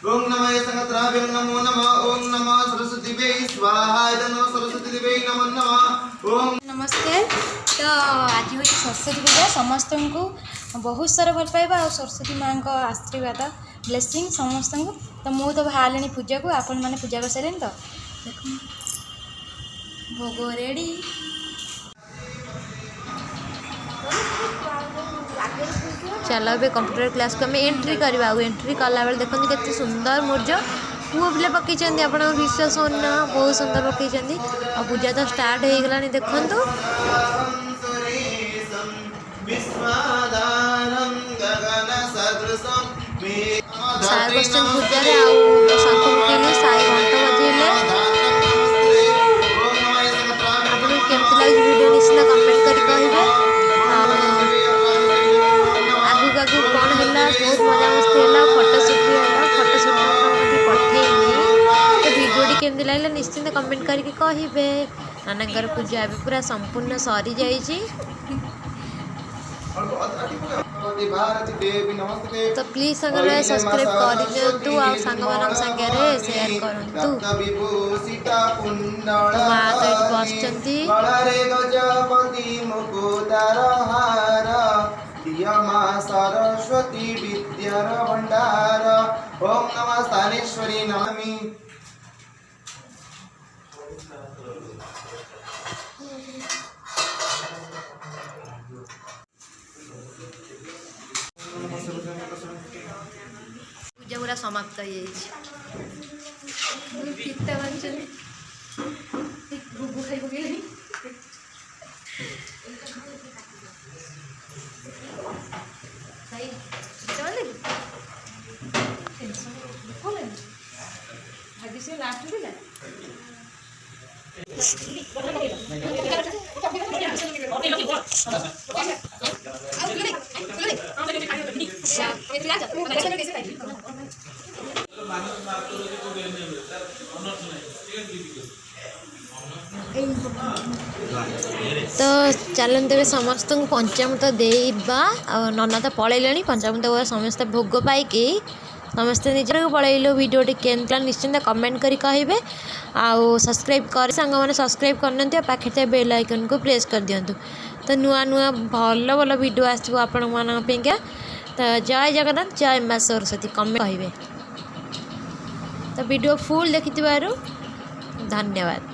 ओम नमः संगत्राभ्यं नमो नमः। ओम नमः सरस्वती वै स्वाहा। नमः सरस्वती देवी नमो नमः। ओम नमस्ते। तो आज हूँ सरस्वती पूजा समस्त को बहुत सारा भल पाइबा और सरस्वती माँ का आशीर्वाद ब्लेसिंग समस्त को। तो मुझे तो बाहर पूजा को आपण मैंने पूजा कर सारे तो देख भोग रेडी। चलो ए कंप्यूटर क्लास को आम एंट्री करवा। एंट्री कला बेले देखते केते सुंदर मूर्ज पुओ पिला पकई आप विश्वास होना बहुत सुंदर पकई आ पूजा तो स्टार्ट हो गला देखु सार बसन पूजा शंख फुकेले साई घंट बजेले। आपको केमती लगे वीडियो निश्चित कमेंट कर कहे। आगू आगू कौन है बहुत मजा मस्ती है फोटोशूट भी है। फोटोशूट पठेनी तो वीडियो केमती लगे निश्चिंत कमेंट करके कहे। नानांकर पूजा भी पूरा संपूर्ण सरी जाइए तो प्लीज संगे सब्सक्राइब कर दिंतु आ सांग मान संगे शेयर करूँ। माँ तो ये बस सरस्वती विद्यार भंडार। ओम नमः स्थानेश्वरी नमामि। पूजा पूरा समाप्त हो गुगु खाई पकड़ लास्ट तो चलते समस्त को पंचामृत देवा। नना तो पलैले पंचामृत समस्त भोग पाइकी समस्ते निजर को पलैल। वीडियो केमती निश्चिंत कमेंट करी कहे। आउ सब्सक्राइब कर सांग मैंने सब्सक्राइब करना पाखे बेल आइकन को प्रेस कर दिंतु। तो नुआ नुआ भल भल वीडियो आसो आपण मानका। तो जय जगन्नाथ जय माँ सरस्वती कमेंट कहे। तो वीडियो फुल देखि धन्यवाद।